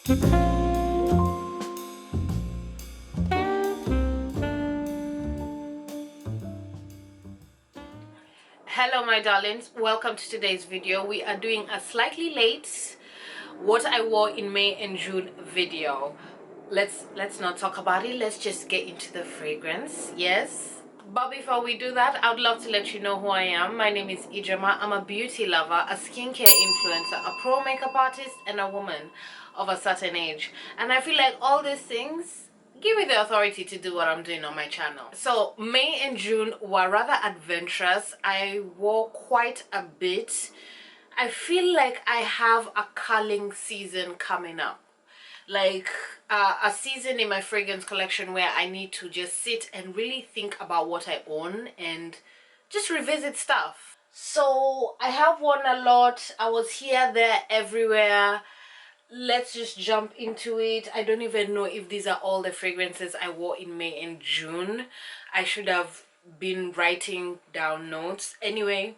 Hello my darlings, welcome to today's video. We are doing a slightly late what I wore in May and June video. Let's not talk about it, let's just get into the fragrance. Yes, but before we do that, I would love to let you know who I am. My name is Ijeoma. I'm a beauty lover, a skincare influencer, a pro makeup artist, and a woman of a certain age. And I feel like all these things give me the authority to do what I'm doing on my channel. So May and June were rather adventurous. I wore quite a bit. I feel like I have a culling season coming up, like a season in my fragrance collection where I need to just sit and really think about what I own and just revisit stuff. So I have worn a lot. I was here, there, everywhere. Let's just jump into it. I don't even know if these are all the fragrances I wore in May and June. I should have been writing down notes. Anyway,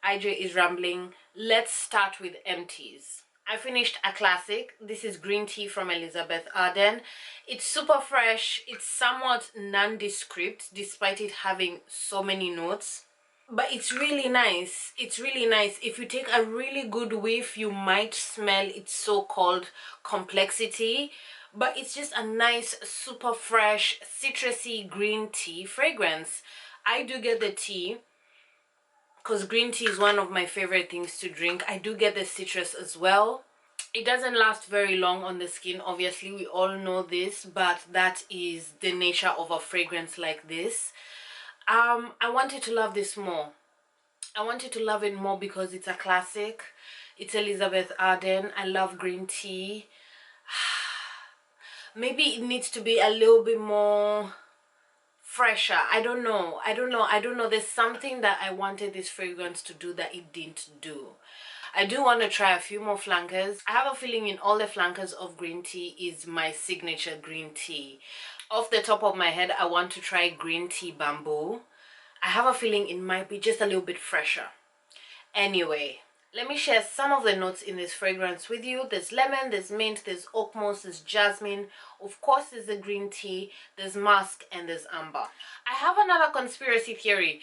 IJ is rambling. Let's start with empties. I finished a classic. This is green tea from Elizabeth Arden. It's super fresh. It's somewhat nondescript despite it having so many notes. But it's really nice. It's really nice. If you take a really good whiff, you might smell its so-called complexity. But it's just a nice, super fresh, citrusy green tea fragrance. I do get the tea because green tea is one of my favorite things to drink. I do get the citrus as well. It doesn't last very long on the skin, obviously. We all know this, but that is the nature of a fragrance like this. I wanted to love this more. I wanted to love it more because it's a classic. It's Elizabeth Arden. I love green tea. Maybe it needs to be a little bit more fresher. I don't know. There's something that I wanted this fragrance to do that it didn't do. I do want to try a few more flankers. I have a feeling in all the flankers of green tea is my signature green tea. Off the top of my head, I want to try green tea bamboo. I have a feeling it might be just a little bit fresher. Anyway, let me share some of the notes in this fragrance with you. There's lemon, there's mint, there's oak moss, there's jasmine. Of course, there's the green tea, there's musk, and there's amber. I have another conspiracy theory.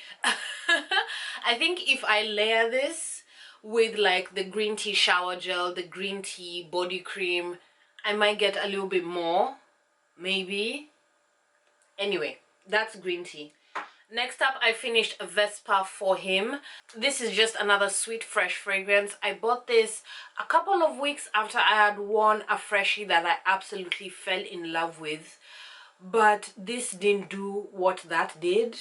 I think if I layer this with like the green tea shower gel, the green tea body cream, I might get a little bit more. Maybe. Anyway, that's green tea. Next up, I finished Vespa for him. This is just another sweet fresh fragrance. I bought this a couple of weeks after I had worn a freshie that I absolutely fell in love with, but this didn't do what that did.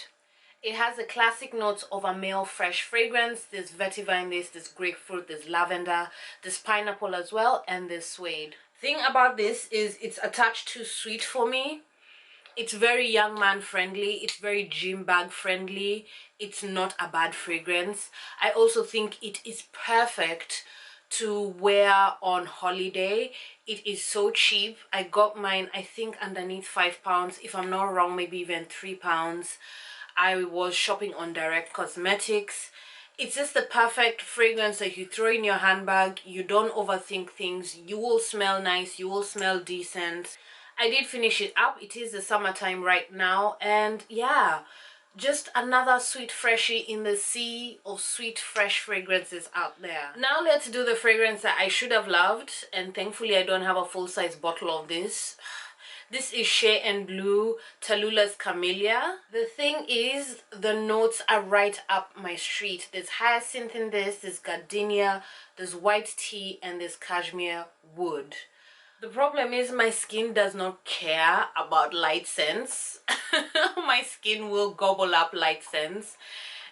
It has the classic notes of a male fresh fragrance. There's vetiver in this, there's grapefruit, there's lavender, there's pineapple as well, and there's suede. Thing about this is it's a touch too sweet for me. It's very young man friendly. It's very gym bag friendly. It's not a bad fragrance. I also think it is perfect to wear on holiday. It is so cheap. I got mine, I think, underneath £5. If I'm not wrong, maybe even £3. I was shopping on Direct Cosmetics. It's just the perfect fragrance that you throw in your handbag. You don't overthink things. You will smell nice. You will smell decent. I did finish it up. It is the summertime right now, and yeah, just another sweet freshie in the sea of sweet fresh fragrances out there. Now let's do the fragrance that I should have loved, and thankfully I don't have a full-size bottle of this. This is Shay and Blue, Tallullah's Camellia. The thing is, the notes are right up my street. There's hyacinth in this, there's gardenia, there's white tea, and there's cashmere wood. The problem is my skin does not care about light scents. My skin will gobble up light scents.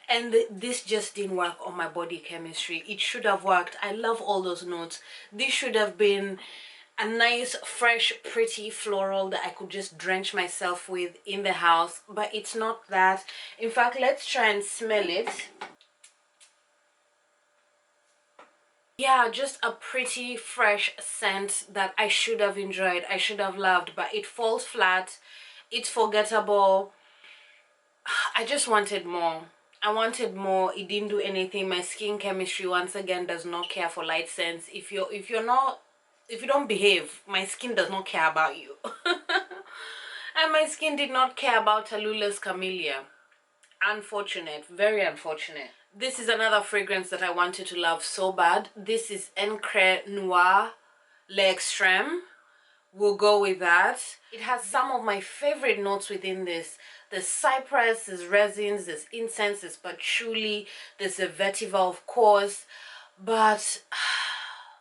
And this just didn't work on my body chemistry. It should have worked. I love all those notes. This should have been a nice, fresh, pretty floral that I could just drench myself with in the house. But it's not that. In fact, let's try and smell it. Yeah, just a pretty fresh scent that I should have enjoyed, I should have loved, but it falls flat. It's forgettable. I just wanted more. I wanted more. It didn't do anything. My skin chemistry once again does not care for light scents. If you're not if you don't behave, my skin does not care about you. And my skin did not care about Tallulah's Camellia. Unfortunate, very unfortunate. This is another fragrance that I wanted to love so bad. This is Encre Noire L'Extrême. We'll go with that. It has some of my favorite notes within this. There's cypress, there's resins, there's incense, there's patchouli, there's a vetiver, of course. But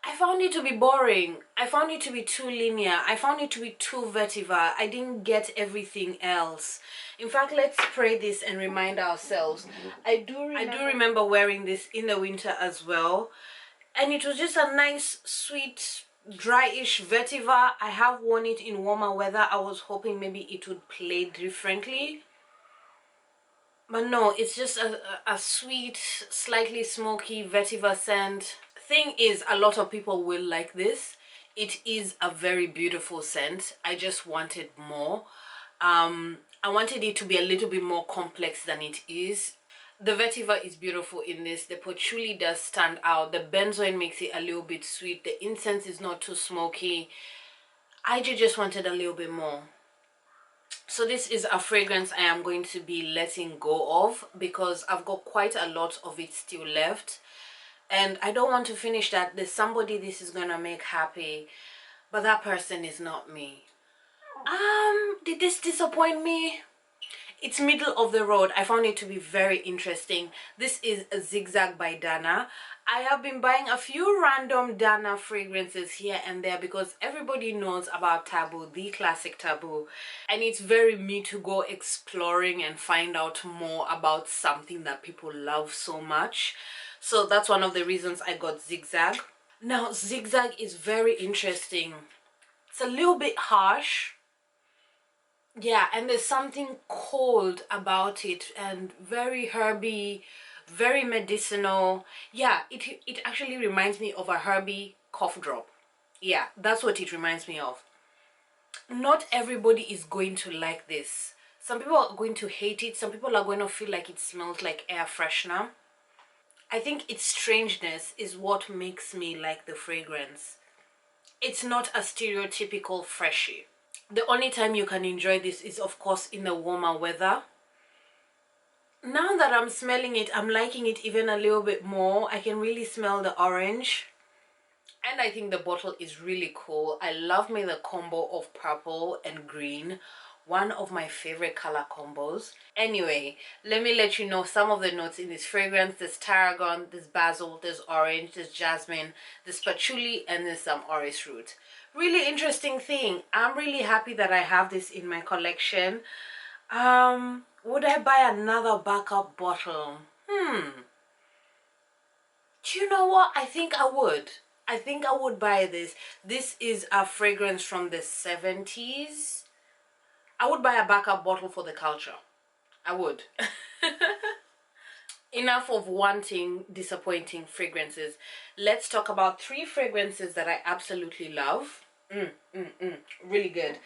I found it to be boring. I found it to be too linear. I found it to be too vetiver. I didn't get everything else. In fact, let's spray this and remind ourselves. I do remember wearing this in the winter as well. And it was just a nice, sweet, dryish vetiver. I have worn it in warmer weather. I was hoping maybe it would play differently. But no, it's just a sweet, slightly smoky vetiver scent. Thing is, a lot of people will like this. It is a very beautiful scent. I just wanted more. I wanted it to be a little bit more complex than it is. The vetiver is beautiful in this. The patchouli does stand out. The benzoin makes it a little bit sweet. The incense is not too smoky. I just wanted a little bit more. So this is a fragrance I am going to be letting go of because I've got quite a lot of it still left. And I don't want to finish that. There's somebody this is gonna make happy, but that person is not me. Did this disappoint me? It's middle of the road. I found it to be very interesting. This is a ZigZag by Dana. I have been buying a few random Dana fragrances here and there because everybody knows about Taboo, the classic Taboo. And it's very me to go exploring and find out more about something that people love so much. So that's one of the reasons I got ZigZag. Now, ZigZag is very interesting. It's a little bit harsh. Yeah, and there's something cold about it and very herby, very medicinal. Yeah, it actually reminds me of a herby cough drop. Yeah, that's what it reminds me of. Not everybody is going to like this. Some people are going to hate it. Some people are going to feel like it smells like air freshener. I think its strangeness is what makes me like the fragrance. It's not a stereotypical freshie. The only time you can enjoy this is, of course, in the warmer weather. Now that I'm smelling it, I'm liking it even a little bit more. I can really smell the orange. And I think the bottle is really cool. I love me the combo of purple and green. One of my favorite color combos. Anyway, let me let you know some of the notes in this fragrance. There's tarragon, there's basil, there's orange, there's jasmine, there's patchouli, and there's some orris root. Really interesting thing. I'm really happy that I have this in my collection. Would I buy another backup bottle? Do you know what? I think I would. I think I would buy this. This is a fragrance from the 70s. I would buy a backup bottle for the culture. I would. Enough of wanting disappointing fragrances. Let's talk about 3 fragrances that I absolutely love. Really good.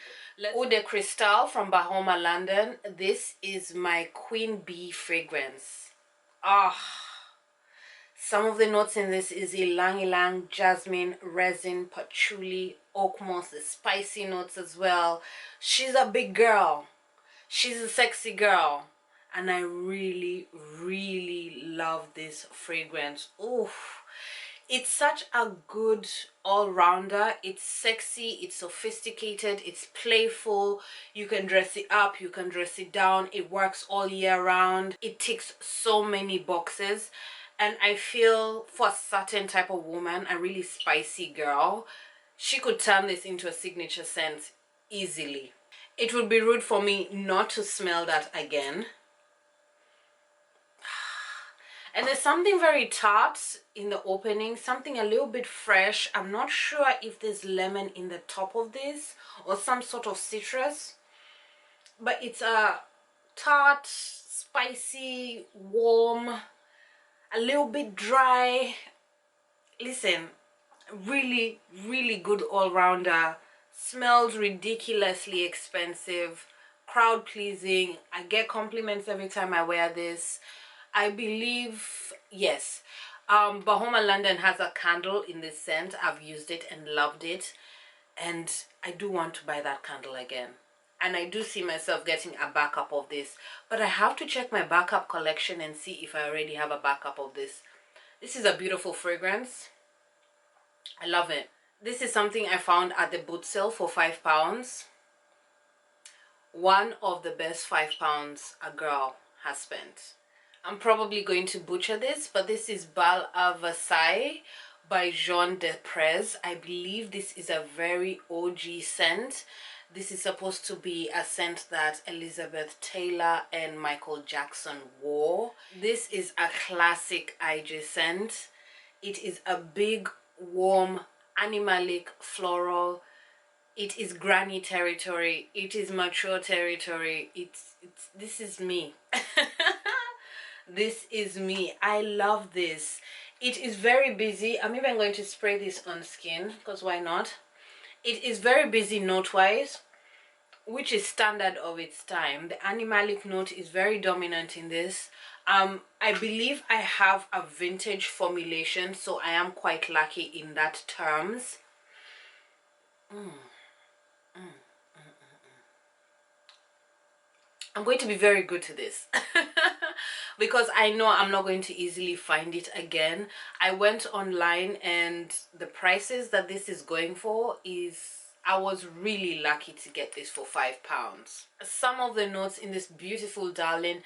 Eau de Cristal from Bahoma, London. This is my Queen Bee fragrance. Some of the notes in this is ylang ylang, jasmine, resin, patchouli, oak moss, the spicy notes as well. She's a big girl. She's a sexy girl. And I really, really love this fragrance. Oof. It's such a good all-rounder. It's sexy, it's sophisticated, it's playful. You can dress it up, you can dress it down. It works all year round. It ticks so many boxes. And I feel for a certain type of woman, a really spicy girl, she could turn this into a signature scent easily. It would be rude for me not to smell that again. And there's something very tart in the opening, something a little bit fresh. I'm not sure if there's lemon in the top of this or some sort of citrus. But it's a tart, spicy, warm, a little bit dry. Listen, really, really good all-rounder. Smells ridiculously expensive, crowd pleasing. I get compliments every time I wear this. I believe, yes, Bahoma London has a candle in this scent. I've used it and loved it, and I do want to buy that candle again. And I do see myself getting a backup of this, but I have to check my backup collection and see if I already have a backup of this. This is a beautiful fragrance. I love it. This is something I found at the boot sale for £5. One of the best £5 a girl has spent. I'm probably going to butcher this, but this is Belle Versailles by Deprez. I believe this is a very OG scent. This is supposed to be a scent that Elizabeth Taylor and Michael Jackson wore. This is a classic IJ scent. It is a big, warm, animalic, floral. It is granny territory. It is mature territory. This is me. This is me. I love this. It is very busy. I'm even going to spray this on skin because why not? It is very busy note-wise, which is standard of its time. The animalic note is very dominant in this. I believe I have a vintage formulation, so I am quite lucky in that terms. I'm going to be very good to this because I know I'm not going to easily find it again. I went online and the prices that this is going for is, I was really lucky to get this for £5. Some of the notes in this beautiful darling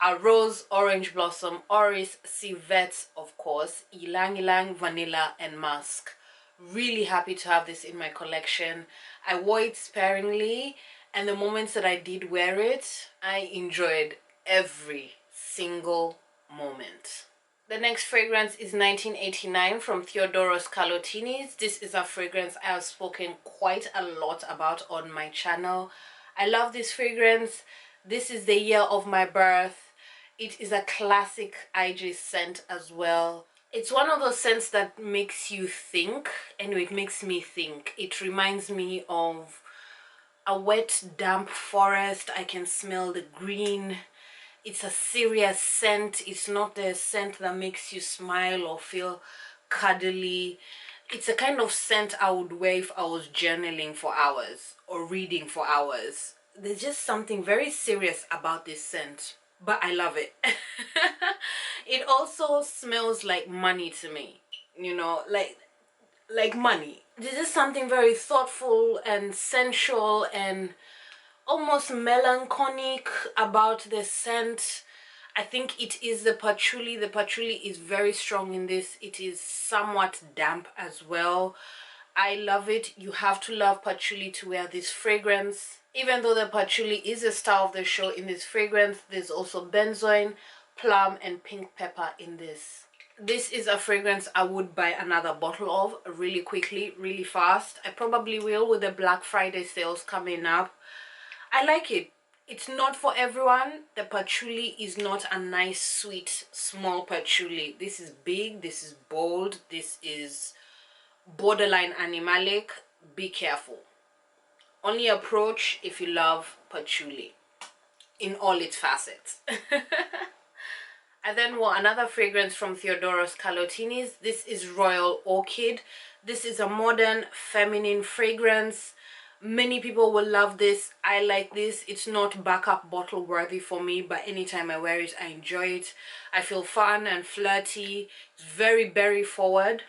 are rose, orange blossom, orris, civet, of course, ylang ylang, vanilla, and musk. Really happy to have this in my collection. I wore it sparingly, and the moments that I did wear it, I enjoyed every single moment. The next fragrance is 1989 from Theodoros Kalotinis. This is a fragrance I have spoken quite a lot about on my channel. I love this fragrance. This is the year of my birth. It is a classic IJ scent as well. It's one of those scents that makes you think. Anyway, it makes me think. It reminds me of a wet, damp forest. I can smell the green. It's a serious scent. It's not the scent that makes you smile or feel cuddly. It's a kind of scent I would wear if I was journaling for hours or reading for hours. There's just something very serious about this scent, but I love it. It also smells like money to me, you know, like money. There's just something very thoughtful and sensual and almost melancholic about the scent. I think it is the patchouli. The patchouli is very strong in this. It is somewhat damp as well. I love it. You have to love patchouli to wear this fragrance. Even though the patchouli is a star of the show in this fragrance, there's also benzoin, plum, and pink pepper in this. This is a fragrance I would buy another bottle of really quickly, really fast. I probably will with the Black Friday sales coming up. I like it. It's not for everyone. The patchouli is not a nice, sweet, small patchouli. This is big, this is bold, this is borderline animalic. Be careful. Only approach if you love patchouli in all its facets. And then another fragrance from Theodoros Kalotinis. This is Royal Orchid. This is a modern, feminine fragrance. Many people will love this. I like this. It's not backup bottle worthy for me, but anytime I wear it, I enjoy it. I feel fun and flirty. It's very berry forward.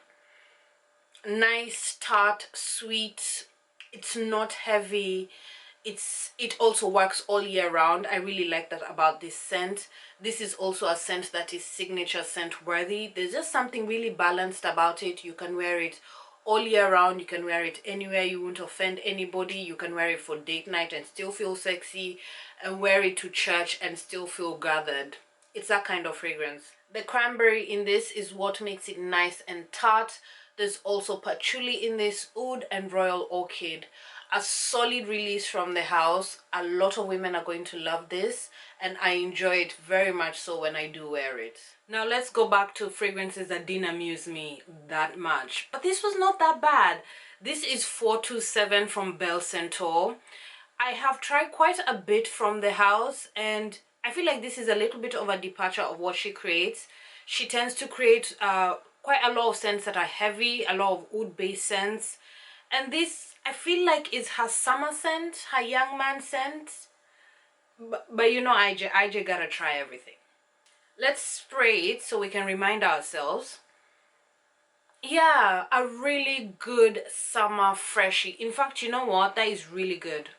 Nice, tart, sweet. It's not heavy. It also works all year round. I really like that about this scent. This is also a scent that is signature scent worthy. There's just something really balanced about it. You can wear it all year round. You can wear it anywhere. You won't offend anybody. You can wear it for date night and still feel sexy, and wear it to church and still feel gathered. It's that kind of fragrance. The cranberry in this is what makes it nice and tart. There's also patchouli in this, oud, and royal orchid. A solid release from the house. A lot of women are going to love this, and I enjoy it very much so when I do wear it. Now let's go back to fragrances that didn't amuse me that much, but this was not that bad. This is 427 from Bell Centaur. I have tried quite a bit from the house, and I feel like this is a little bit of a departure of what she creates. She tends to create quite a lot of scents that are heavy, a lot of wood based scents, and this I feel like is her summer scent, her young man scent. But you know, IJ gotta try everything. Let's spray it so we can remind ourselves. Yeah, a really good summer freshie. In fact, you know what, that is really good.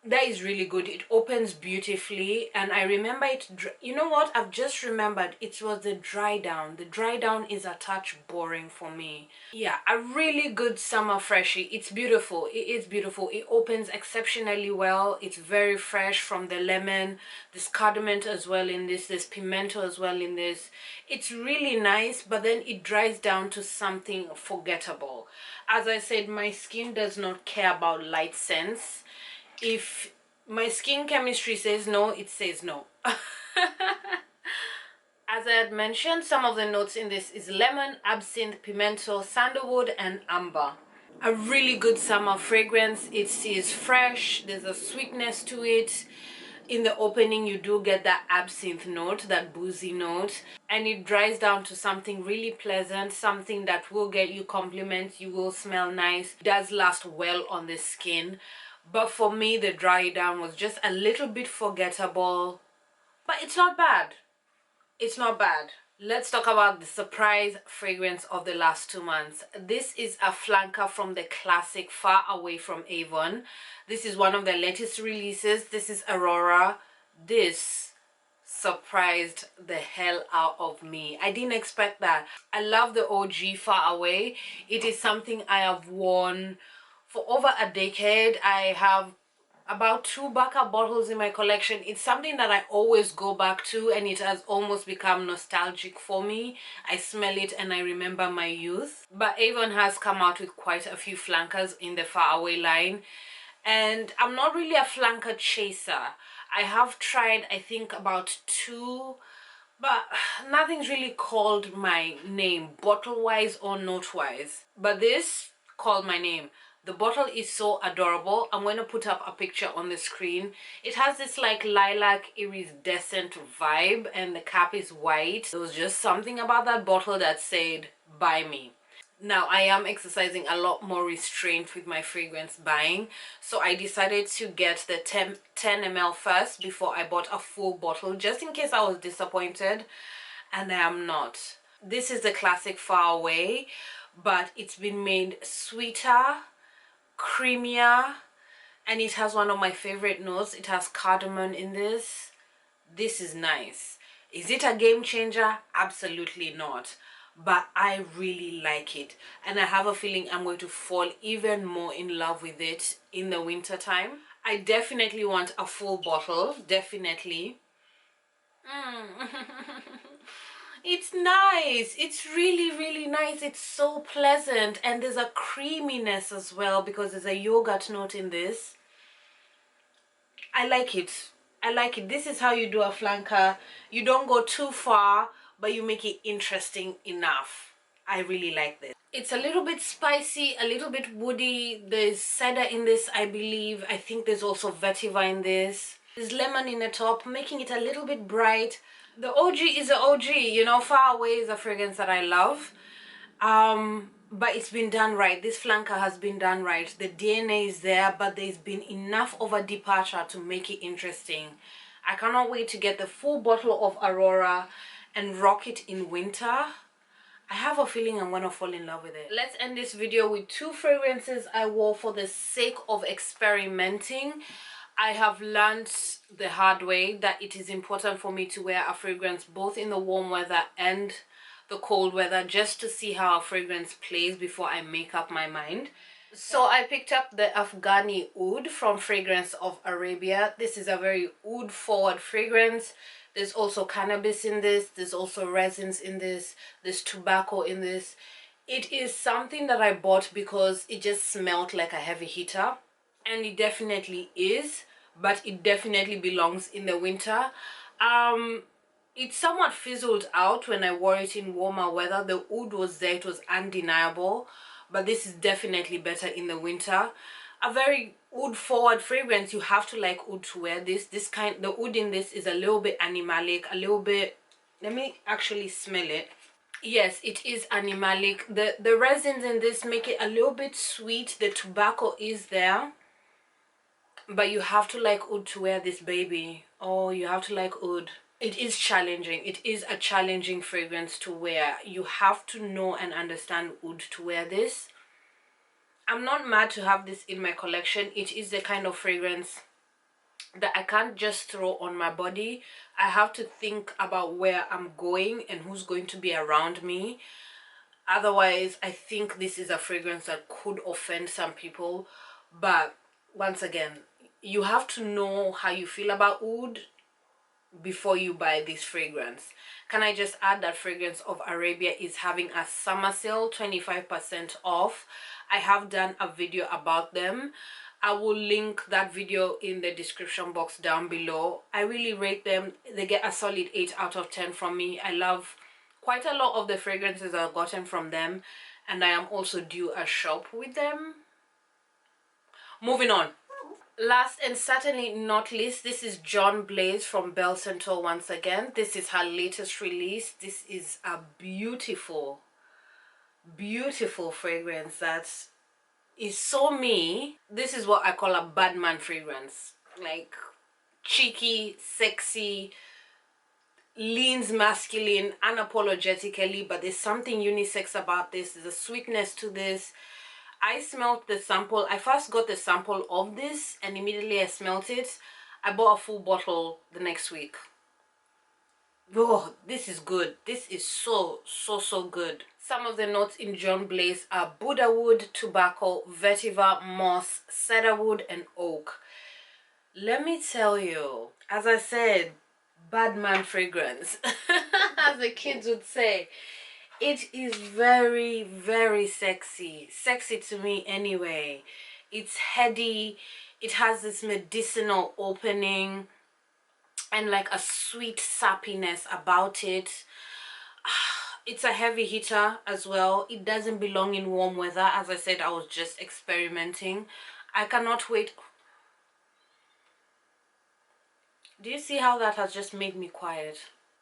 That is really good. It opens beautifully, and I remember it. You know what, I've just remembered, it was the dry down. The dry down is a touch boring for me. Yeah, a really good summer freshie. It's beautiful. It is beautiful. It opens exceptionally well. It's very fresh from the lemon. There's cardamom as well in this. There's pimento as well in this. It's really nice, but then it dries down to something forgettable. As I said, my skin does not care about light scents. If my skin chemistry says no, it says no. As I had mentioned, some of the notes in this is lemon, absinthe, pimento, sandalwood, and amber. A really good summer fragrance. It is fresh. There's a sweetness to it. In the opening, you do get that absinthe note, that boozy note, and it dries down to something really pleasant, something that will get you compliments. You will smell nice. It does last well on the skin. But for me, the dry down was just a little bit forgettable. But it's not bad. It's not bad. Let's talk about the surprise fragrance of the last 2 months. This is a flanker from the classic Far Away from Avon. This is one of the latest releases. This is Aurora. This surprised the hell out of me. I didn't expect that. I love the OG Far Away. It is something I have worn for over a decade. I have about 2 backup bottles in my collection. It's something that I always go back to, and it has almost become nostalgic for me. I smell it and I remember my youth. But Avon has come out with quite a few flankers in the Far Away line, and I'm not really a flanker chaser. I have tried, I think, about 2, but nothing's really called my name, bottle wise or note wise. But this called my name. The bottle is so adorable. I'm going to put up a picture on the screen. It has this like lilac iridescent vibe, and the cap is white. There was just something about that bottle that said, buy me. Now, I am exercising a lot more restraint with my fragrance buying, so I decided to get the 10 ml first before I bought a full bottle, just in case I was disappointed, and I am not. This is the classic Far Away, but it's been made sweeter, creamier, and it has one of my favorite notes. It has cardamom in this. This is nice. Is it a game changer? Absolutely not, but I really like it, and I have a feeling I'm going to fall even more in love with it in the winter time. I definitely want a full bottle, definitely. It's nice. It's really nice. It's so pleasant, and there's a creaminess as well because there's a yogurt note in this. I like it. I like it. This is how you do a flanker. You don't go too far, but you make it interesting enough. I really like this. It's a little bit spicy, a little bit woody. There's cedar in this, I believe. I think there's also vetiver in this. There's lemon in the top, making it a little bit bright. The OG is the OG, you know. Far Away is a fragrance that I love. But it's been done right. This flanker has been done right. The DNA is there, but there's been enough of a departure to make it interesting. I cannot wait to get the full bottle of Aurora and rock it in winter. I have a feeling I'm gonna fall in love with it. Let's end this video with 2 fragrances I wore for the sake of experimenting. I have learned the hard way that it is important for me to wear a fragrance both in the warm weather and the cold weather, just to see how a fragrance plays before I make up my mind. So I picked up the Afghani Wood from Fragrance of Arabia. This is a very wood forward fragrance. There's also cannabis in this. There's also resins in this. There's tobacco in this. It is something that I bought because it just smelled like a heavy hitter. And it definitely is, but it definitely belongs in the winter. It somewhat fizzled out when I wore it in warmer weather. The wood was there, it was undeniable, but this is definitely better in the winter. A very wood forward fragrance. You have to like wood to wear this. The wood in this is a little bit animalic, a little bit Let me actually smell it. Yes, it is animalic. The resins in this make it a little bit sweet. The tobacco is there, but you have to like oud to wear this, baby. Oh, you have to like oud. It is challenging. It is a challenging fragrance to wear. You have to know and understand oud to wear this. I'm not mad to have this in my collection. It is the kind of fragrance that I can't just throw on my body. I have to think about where I'm going and who's going to be around me. Otherwise, I think this is a fragrance that could offend some people. But once again, you have to know how you feel about oud before you buy this fragrance. Can I just add that Fragrance of Arabia is having a summer sale, 25% off. I have done a video about them. I will link that video in the description box down below. I really rate them. They get a solid 8 out of 10 from me. I love quite a lot of the fragrances I've gotten from them, and I am also due a shop with them. Moving on. Last and certainly not least, this is John Blaze from Bell Centaur once again. This is her latest release. This is a beautiful, beautiful fragrance that is so me. This is what I call a bad man fragrance. Like cheeky, sexy, leans masculine unapologetically, but there's something unisex about this. There's a sweetness to this. I smelled the sample. I first got the sample of this and immediately I smelled it. I bought a full bottle the next week. Oh, this is good. This is so good. Some of the notes in John Blaze are Buddha wood, tobacco, vetiver, moss, cedarwood, and oak. Let me tell you, as I said, bad man fragrance, as the kids would say. It is very, very sexy. Sexy to me anyway. It's heady. It has this medicinal opening and like a sweet sappiness about it. It's a heavy hitter as well. It doesn't belong in warm weather. As I said, I was just experimenting. I cannot wait. Do you see how that has just made me quiet?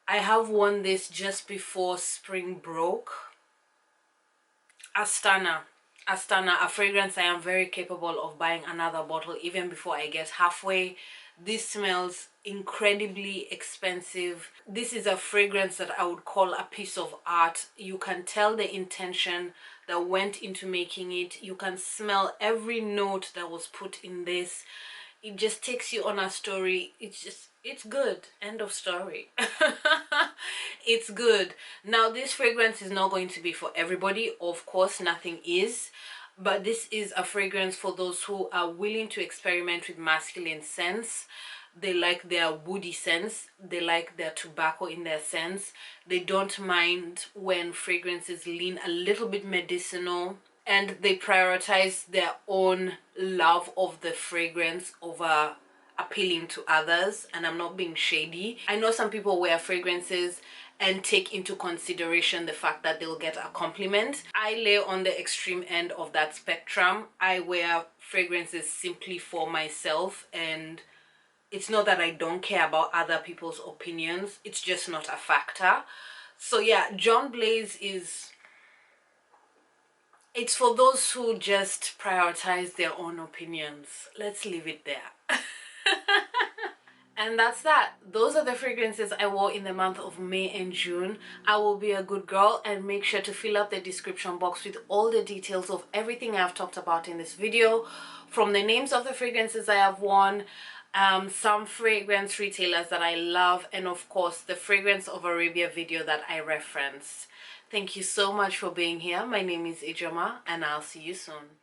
I have worn this just before spring broke. Astana, a fragrance I am very capable of buying another bottle even before I get halfway. This smells incredibly expensive. This is a fragrance that I would call a piece of art. You can tell the intention that went into making it. You can smell every note that was put in this. It just takes you on a story. It's good. End of story. It's good. Now, this fragrance is not going to be for everybody. Of course, nothing is. But this is a fragrance for those who are willing to experiment with masculine scents. They like their woody scents. They like their tobacco in their scents. They don't mind when fragrances lean a little bit medicinal. And they prioritize their own love of the fragrance over appealing to others. And I'm not being shady. I know some people wear fragrances and take into consideration the fact that they'll get a compliment. I lay on the extreme end of that spectrum. I wear fragrances simply for myself, and it's not that I don't care about other people's opinions. It's just not a factor. So yeah, John Blaze is... it's for those who just prioritize their own opinions. Let's leave it there. And that's that. Those are the fragrances I wore in the month of May and June. I will be a good girl and make sure to fill up the description box with all the details of everything I've talked about in this video, from the names of the fragrances I have worn, some fragrance retailers that I love, and of course the Fragrance of Arabia video that I referenced. Thank you so much for being here. My name is Ijeoma, and I'll see you soon.